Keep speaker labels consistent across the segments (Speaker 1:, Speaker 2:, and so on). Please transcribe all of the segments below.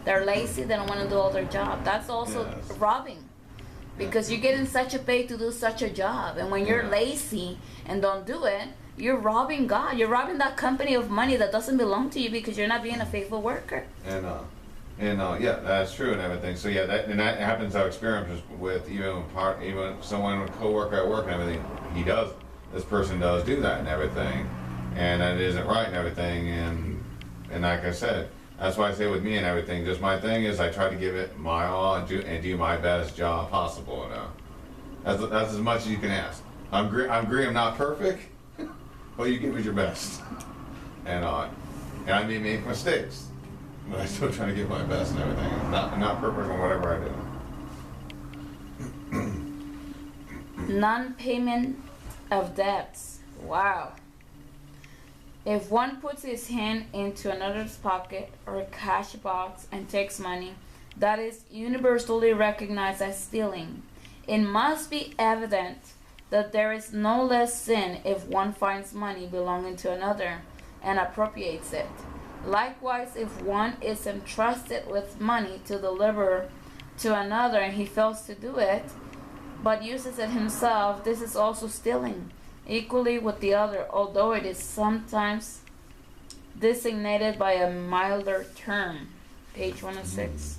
Speaker 1: They're lazy. They don't want to do all their job. That's also
Speaker 2: Yes.
Speaker 1: robbing, because you're getting such a pay to do such a job, and when you're
Speaker 2: Yeah.
Speaker 1: lazy and don't do it, you're robbing God. You're robbing that company of money that doesn't belong to you because you're not being a faithful worker.
Speaker 2: And yeah, that's true and everything. So yeah, that happens. I've experienced with even someone, a coworker at work and everything. This person does do that and everything, and that isn't right and everything. And like I said, that's why I say with me and everything. Just my thing is I try to give it my all and do my best job possible. That's as much as you can ask. I'm agree I'm not perfect, but you give it your best. And I may make mistakes, but I still try to give my best and everything. I'm not perfect on whatever I do.
Speaker 1: Non-payment of debts. Wow. If one puts his hand into another's pocket or a cash box and takes money, that is universally recognized as stealing. It must be evident that there is no less sin if one finds money belonging to another and appropriates it. Likewise, if one is entrusted with money to deliver to another and he fails to do it, but uses it himself, this is also stealing, equally with the other, although it is sometimes designated by a milder term. Page 106.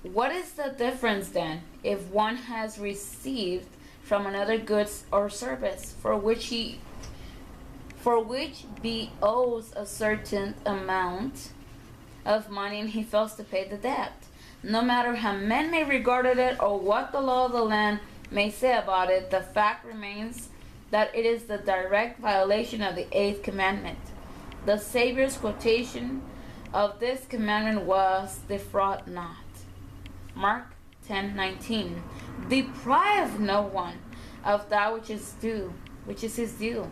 Speaker 1: What is the difference then if one has received from another goods or service for which he owes a certain amount of money and he fails to pay the debt? No matter how men may regard it or what the law of the land may say about it, the fact remains that it is the direct violation of the 8th commandment. The Savior's quotation of this commandment was, "Defraud not." Mark 10:19. Deprive no one of that which is his due.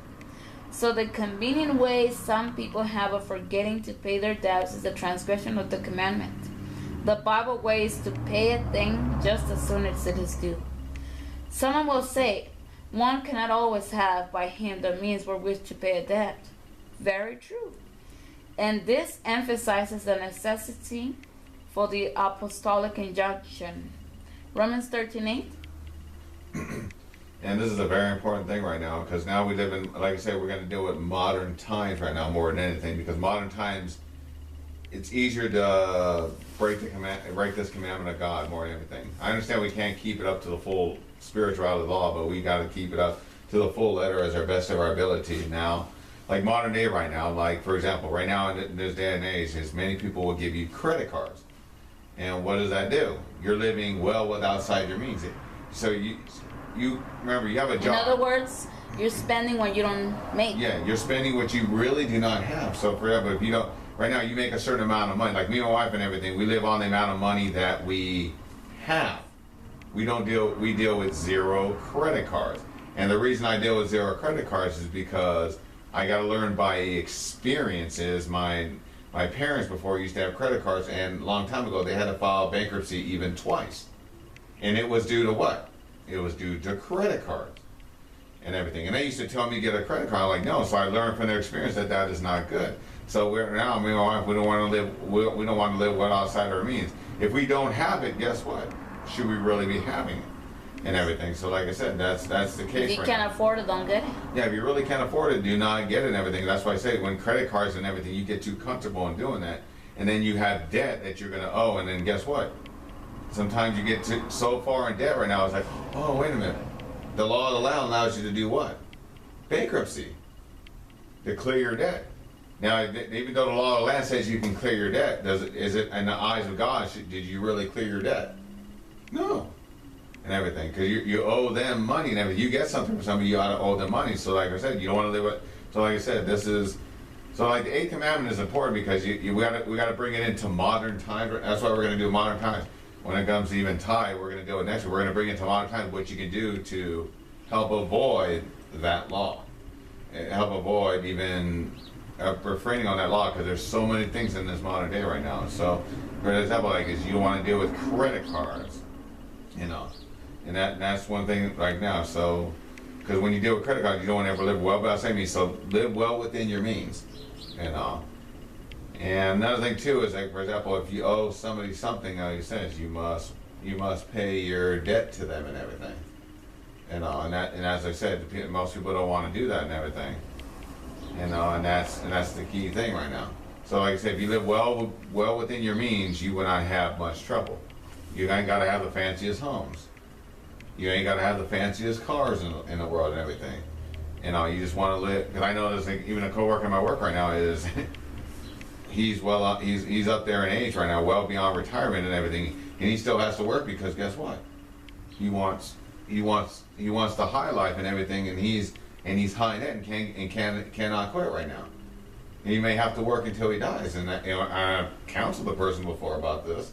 Speaker 1: So the convenient way some people have of forgetting to pay their debts is the transgression of the commandment. The Bible way is to pay a thing just as soon as it is due. Someone will say, one cannot always have by him the means wherewith to pay a debt. Very true. And this emphasizes the necessity for the apostolic injunction. Romans 13:8.
Speaker 2: And this is a very important thing right now, because now we live in, like I said, we're going to deal with modern times right now more than anything, because modern times, it's easier to break this commandment of God more than anything. I understand we can't keep it up to the full spirituality of the law, but we got to keep it up to the full letter as our best of our ability. Now, like modern day right now, like for example, right now in this day and age, is many people will give you credit cards. And what does that do? You're living well with outside your means. So you remember, you have a job.
Speaker 1: In other words, you're spending what you don't make.
Speaker 2: Yeah, you're spending what you really do not have. So for example, if you don't, right now you make a certain amount of money, like me and my wife and everything, we live on the amount of money that we have. We deal with zero credit cards. And the reason I deal with zero credit cards is because I got to learn by experiences. My parents before used to have credit cards, and a long time ago they had to file bankruptcy even twice. And it was due to what? It was due to credit cards and everything. And they used to tell me to get a credit card. I'm like, no. So I learned from their experience that that is not good. So now, me and my wife, we don't want to live well outside our means. If we don't have it, guess what? Should we really be having it and everything? So like I said, that's the case.
Speaker 1: If you can't afford it, don't get it.
Speaker 2: Yeah, if you really can't afford it, do not get it and everything. That's why I say when credit cards and everything, you get too comfortable in doing that, and then you have debt that you're going to owe, and then guess what? Sometimes you get so far in debt right now, it's like, oh, wait a minute. The law of the land allows you to do what? Bankruptcy. To clear your debt. Now, even though the law of the land says you can clear your debt, is it in the eyes of God, did you really clear your debt? No. And everything. Because you owe them money and everything. You get something from somebody, you ought to owe them money. So like I said, you don't want to live with, so like I said, so like the 8th commandment is important because we got to bring it into modern times. That's why we're going to do modern times. When it comes to even tithe, we're going to do it next week. We're going to bring it to modern times, what you can do to help avoid that law. And help avoid even refraining on that law, because there's so many things in this modern day right now. So, for example, like is you don't want to deal with credit cards, and that's one thing right now. So, because when you deal with credit cards, you don't want to ever live well without saving. So live well within your means. And another thing too is, like, for example, if you owe somebody something, he says you must pay your debt to them and everything. And as I said, most people don't want to do that and everything. And that's the key thing right now. So like I said, if you live well within your means, you will not have much trouble. You ain't got to have the fanciest homes. You ain't got to have the fanciest cars in the world and everything. You just want to live. Because I know there's, like, even a coworker in my work right now is he's up there in age right now, well beyond retirement and everything, and he still has to work because guess what? He wants the high life and everything, and he's high net and cannot quit right now. And he may have to work until he dies. And I've counseled the person before about this,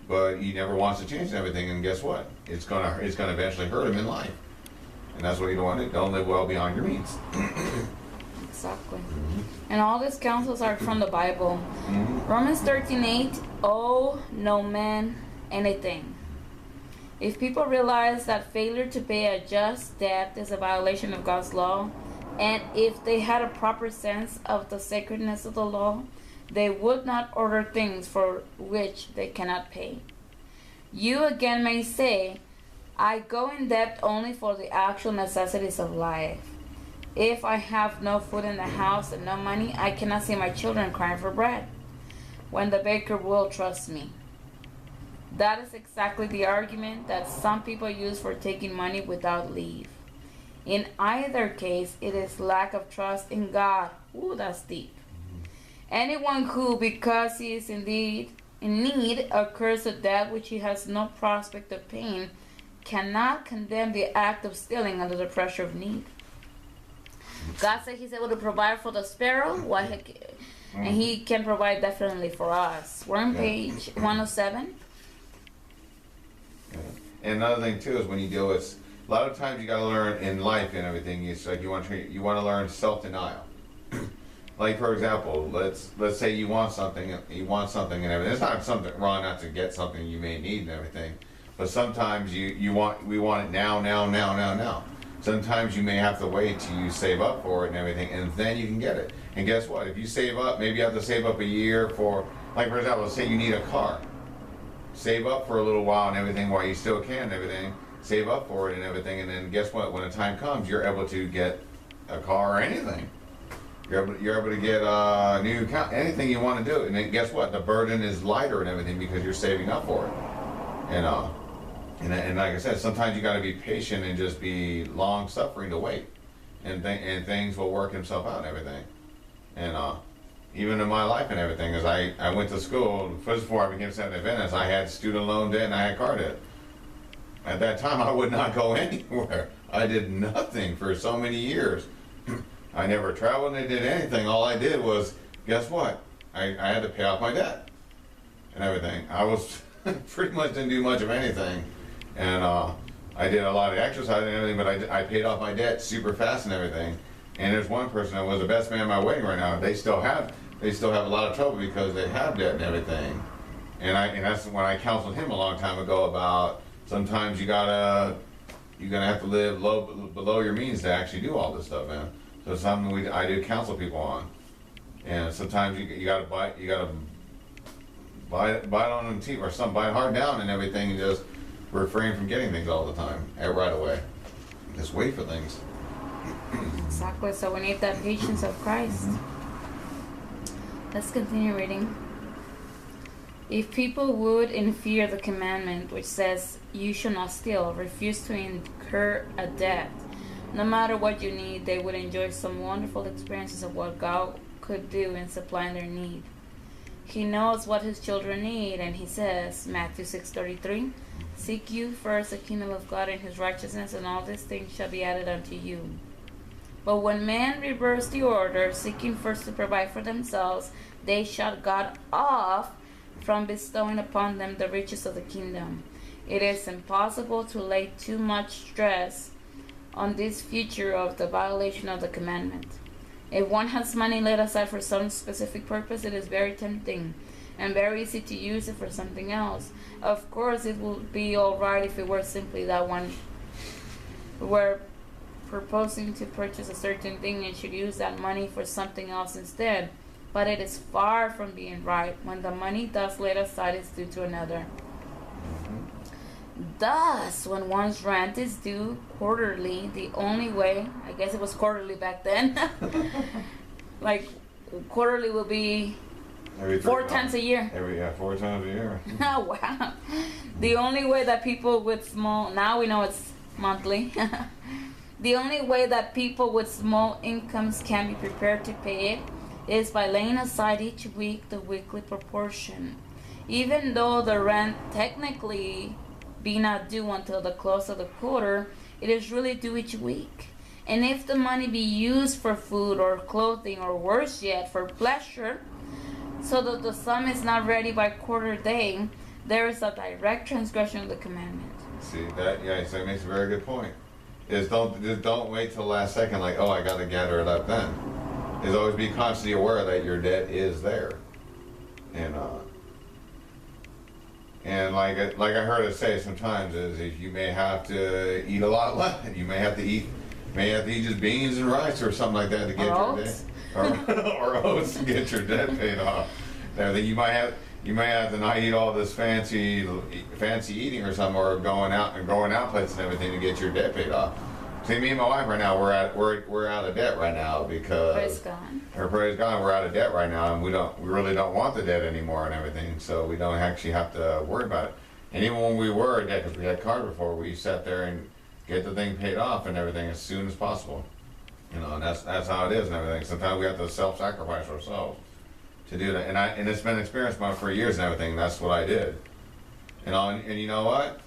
Speaker 2: but he never wants to change everything. And guess what? It's gonna eventually hurt him in life. And that's what you don't want to do. Don't live well beyond your means.
Speaker 1: Exactly. And all these counsels are from the Bible. Romans 13:8, owe no man anything. If people realize that failure to pay a just debt is a violation of God's law, and if they had a proper sense of the sacredness of the law, they would not order things for which they cannot pay. You again may say, I go in debt only for the actual necessities of life. If I have no food in the house and no money, I cannot see my children crying for bread, when the baker will trust me. That is exactly the argument that some people use for taking money without leave. In either case, it is lack of trust in God. Ooh, that's deep. Anyone who, because he is indeed in need, occurs a debt which he has no prospect of paying, cannot condemn the act of stealing under the pressure of need. God said he's able to provide for the sparrow, and he can provide definitely for us. We're on page 107.
Speaker 2: And another thing too is when you deal with, a lot of times you got to learn in life and everything. It's like you want to learn self-denial. Like for example, let's say you want something and everything. It's not something wrong not to get something you may need and everything, but sometimes we want it now. Sometimes you may have to wait till you save up for it and everything, and then you can get it. And guess what? If you save up, maybe you have to save up a year for, like for example, let's say you need a car. Save up for a little while and everything while you still can and everything. Save up for it and everything, and then guess what? When the time comes, you're able to get a car or anything. You're able to get a new account, anything you want to do. And then guess what? The burden is lighter and everything because you're saving up for it. And like I said, sometimes you got to be patient and just be long suffering to wait, and things will work themselves out and everything. And even in my life and everything, as I went to school, first before I became Seventh Adventist, I had student loan debt and I had car debt. At that time, I would not go anywhere. I did nothing for so many years. I never traveled and did anything. All I did was, guess what? I had to pay off my debt and everything. I was pretty much didn't do much of anything. And I did a lot of exercise and everything, but I paid off my debt super fast and everything. And there's one person that was the best man at my wedding right now. They still have a lot of trouble because they have debt and everything. And that's when I counseled him a long time ago about sometimes you're gonna have to live below your means to actually do all this stuff, man. So it's something I do counsel people on. And sometimes you gotta buy it on the teeth or something, buy it hard down and everything, and just refrain from getting things all the time right away. Just wait for things.
Speaker 1: Exactly. So we need that patience of Christ. Let's continue reading. If people would, in fear the commandment which says, you shall not steal, refuse to incur a debt, no matter what you need, they would enjoy some wonderful experiences of what God could do in supplying their need. He knows what his children need, and he says, Matthew 6:33, seek you first the kingdom of God and his righteousness, and all these things shall be added unto you. But when men reverse the order, seeking first to provide for themselves, they shut God off from bestowing upon them the riches of the kingdom. It is impossible to lay too much stress on this feature of the violation of the commandment. If one has money laid aside for some specific purpose, it is very tempting and very easy to use it for something else. Of course, it would be all right if it were simply that one were proposing to purchase a certain thing and should use that money for something else instead. But it is far from being right. When the money thus laid aside is due to another. Thus, when one's rent is due quarterly, the only way, I guess it was quarterly back then, like quarterly will be
Speaker 2: Every
Speaker 1: 4
Speaker 2: 3
Speaker 1: times
Speaker 2: months.
Speaker 1: a year.
Speaker 2: 4 times a year.
Speaker 1: Oh, wow. The only way that people with small, now we know it's monthly. The only way that people with small incomes can be prepared to pay it is by laying aside each week the weekly proportion. Even though the rent technically be not due until the close of the quarter, it is really due each week. And if the money be used for food or clothing, or worse yet, for pleasure, so that the sum is not ready by quarter day, there is a direct transgression of the commandment.
Speaker 2: See that? Yeah, so it makes a very good point. Just don't wait till the last second. Like, oh, I got to gather it up then. Is always be constantly aware that your debt is there, and like I heard it say sometimes is if you may have to eat a lot less. You may have to eat just beans and rice or something like that to get your debt, or oats to get your debt paid off. Everything you might have to not eat all this fancy eating or something, or going out places and everything to get your debt paid off. See, me and my wife right now, we're out of debt right now because
Speaker 1: Praise God.
Speaker 2: Praise God, we're out of debt right now, and we really don't want the debt anymore and everything, so we don't actually have to worry about it. And even when we were in debt, because we had card before, we sat there and get the thing paid off and everything as soon as possible. You know, and that's how it is and everything. Sometimes we have to self-sacrifice ourselves to do that, and it's been experienced for years and everything. That's what I did. And you know what?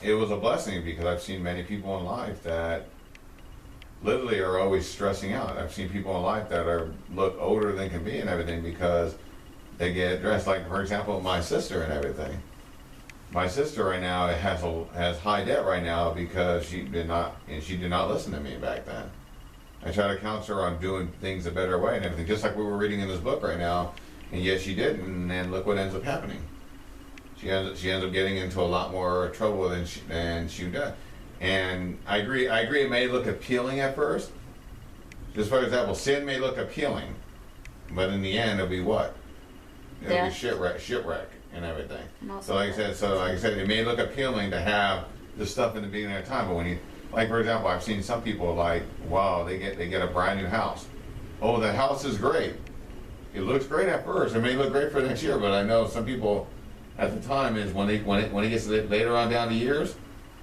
Speaker 2: It was a blessing because I've seen many people in life that literally are always stressing out. I've seen people in life that look older than can be and everything because they get dressed. Like, for example, my sister and everything. My sister right now has high debt right now because she did not listen to me back then. I tried to counsel her on doing things a better way and everything, just like we were reading in this book right now, and yet she didn't, and then look what ends up happening. She ends up getting into a lot more trouble than she does. And I agree it may look appealing at first. Just for example, sin may look appealing, but in the end it'll be what? It'll be shipwreck and everything. So like I said, it may look appealing to have the stuff in the beginning of time, but when you, like for example, I've seen some people like, wow, they get a brand new house. Oh, the house is great. It looks great at first. It may look great for next year, but I know some people at the time is when it gets later on down the years,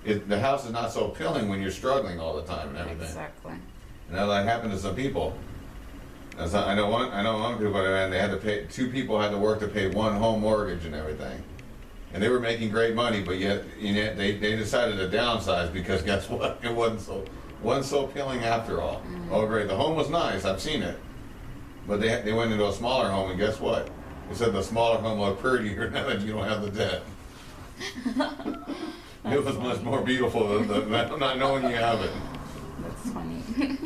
Speaker 2: the house is not so appealing when you're struggling all the time and everything.
Speaker 1: Exactly.
Speaker 2: And that happened to some people. I know one people, and they had to pay. 2 people had to work to pay 1 home mortgage and everything, and they were making great money, but yet they decided to downsize because guess what? It wasn't so appealing after all. Mm-hmm. Oh great, the home was nice. I've seen it, but they went into a smaller home, and guess what? They said the smaller home looked prettier now that you don't have the debt. It was much more beautiful than not knowing you have it.
Speaker 1: That's funny.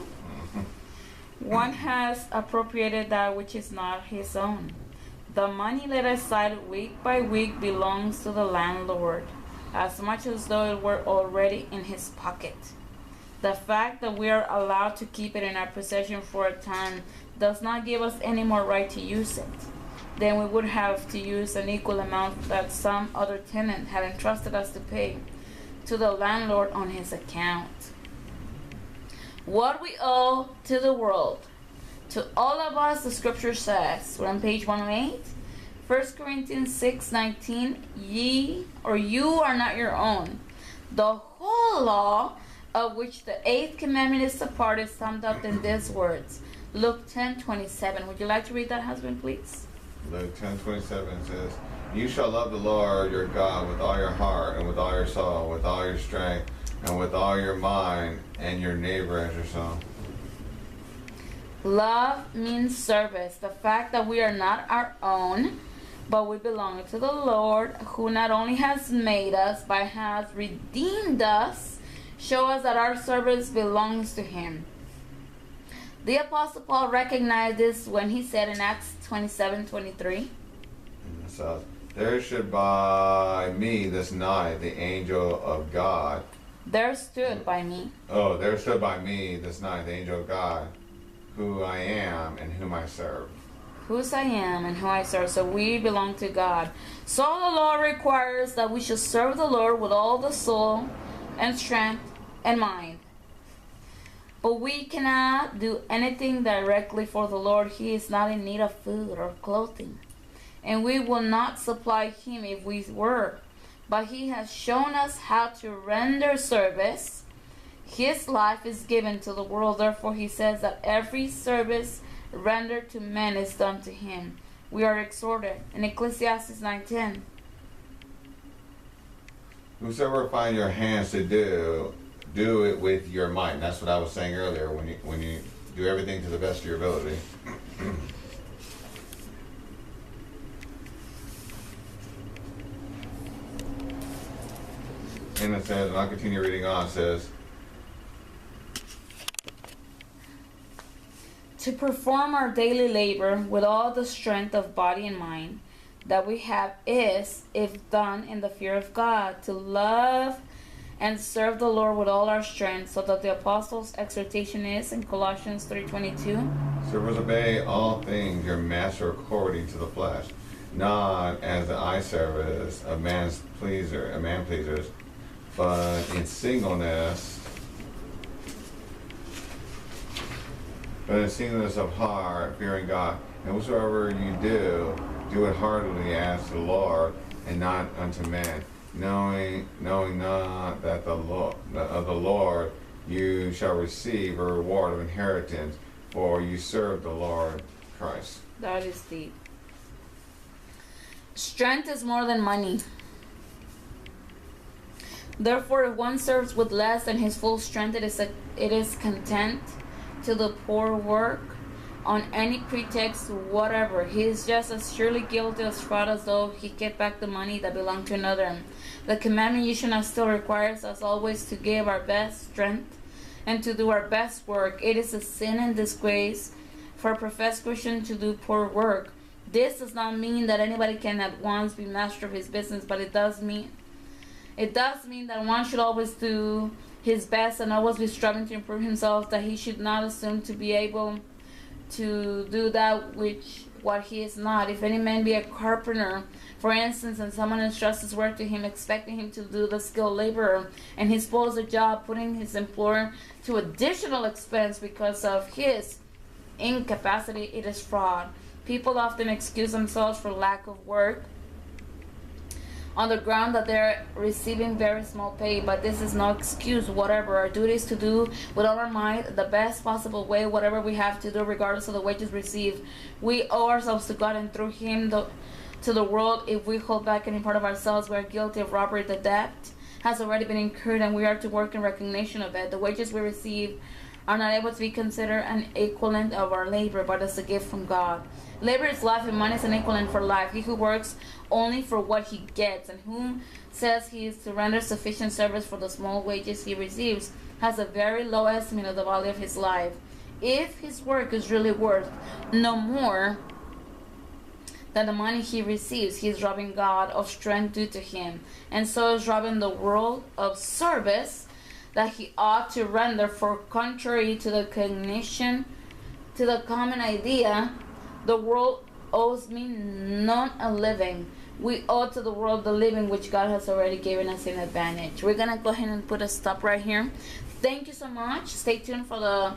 Speaker 1: One has appropriated that which is not his own. The money laid aside week by week belongs to the landlord, as much as though it were already in his pocket. The fact that we are allowed to keep it in our possession for a time does not give us any more right to use it. Then we would have to use an equal amount that some other tenant had entrusted us to pay to the landlord on his account. What we owe to the world, to all of us, the scripture says, we're on page 108, 1 Corinthians 6:19, you are not your own. The whole law, of which the 8th commandment is a part, is summed up in these words. Luke 10:27. Would you like to read that, husband, please?
Speaker 2: Luke 10:27 says, "You shall love the Lord your God with all your heart and with all your soul, with all your strength, and with all your mind, and your neighbor as yourself."
Speaker 1: Love means service. The fact that we are not our own, but we belong to the Lord, who not only has made us, but has redeemed us, show us that our service belongs to Him. The Apostle Paul recognized this when he said in Acts 27:23,
Speaker 2: So, "There should by me this night the angel of God,
Speaker 1: There stood by me.
Speaker 2: Oh, there stood by me this night the angel of God, who I am and whom I serve.
Speaker 1: Whose I am and who I serve. So we belong to God. So the law requires that we should serve the Lord with all the soul and strength and mind. But we cannot do anything directly for the Lord. He is not in need of food or clothing. And we will not supply him if we were. But he has shown us how to render service. His life is given to the world. Therefore he says that every service rendered to men is done to him. We are exhorted in Ecclesiastes 9:10.
Speaker 2: Whosoever find your hands to do it with your might. That's what I was saying earlier. When you do everything to the best of your ability. And it says, and I'll continue reading on. It says,
Speaker 1: to perform our daily labor with all the strength of body and mind that we have is, if done in the fear of God, to love and serve the Lord with all our strength, so that the apostles' exhortation is in Colossians 3:22.
Speaker 2: servants, obey all things your master according to the flesh, not as the eye service of man pleasers, but in singleness of heart, fearing God. And whatsoever you do it heartily as to the Lord, and not unto men, knowing not that of the Lord you shall receive a reward of inheritance, for you serve the Lord Christ.
Speaker 1: That is deep. Strength is more than money. Therefore, if one serves with less than his full strength, it is content to the poor work on any pretext whatever. He is just as surely guilty of fraud as though he kept back the money that belonged to another. The commandment you should not still requires us always to give our best strength and to do our best work. It is a sin and disgrace for a professed Christian to do poor work. This does not mean that anybody can at once be master of his business, but it does mean that one should always do his best and always be striving to improve himself, that he should not assume to be able to do that what he is not. If any man be a carpenter, for instance, and someone entrusts his work to him, expecting him to do the skilled laborer, and he spoils the job, putting his employer to additional expense because of his incapacity, it is fraud. People often excuse themselves for lack of work on the ground that they're receiving very small pay, but this is no excuse. Whatever our duty is to do with all our might, the best possible way, whatever we have to do regardless of the wages received. We owe ourselves to God, and through him to the world. If we hold back any part of ourselves, we are guilty of robbery. The debt has already been incurred, and we are to work in recognition of it. The wages we receive are not able to be considered an equivalent of our labor, but as a gift from God. Labor is life, and money is an equivalent for life. He who works only for what he gets, and who says he is to render sufficient service for the small wages he receives, has a very low estimate of the value of his life. If his work is really worth no more than the money he receives, he is robbing God of strength due to him, and so is robbing the world of service that he ought to render. For contrary to the cognition, to the common idea, the world owes me not a living. We owe to the world the living which God has already given us in advantage. We're going to go ahead and put a stop right here. Thank you so much. Stay tuned for the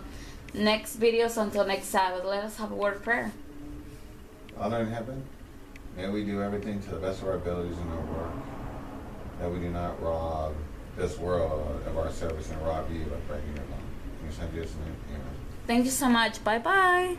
Speaker 1: next videos until next Sabbath. Let us have a word of prayer.
Speaker 2: Father in heaven, may we do everything to the best of our abilities in our work, that we do not rob this world of our service and rob you by breaking your law. In your Son Jesus' name, amen.
Speaker 1: Thank you so much. Bye-bye.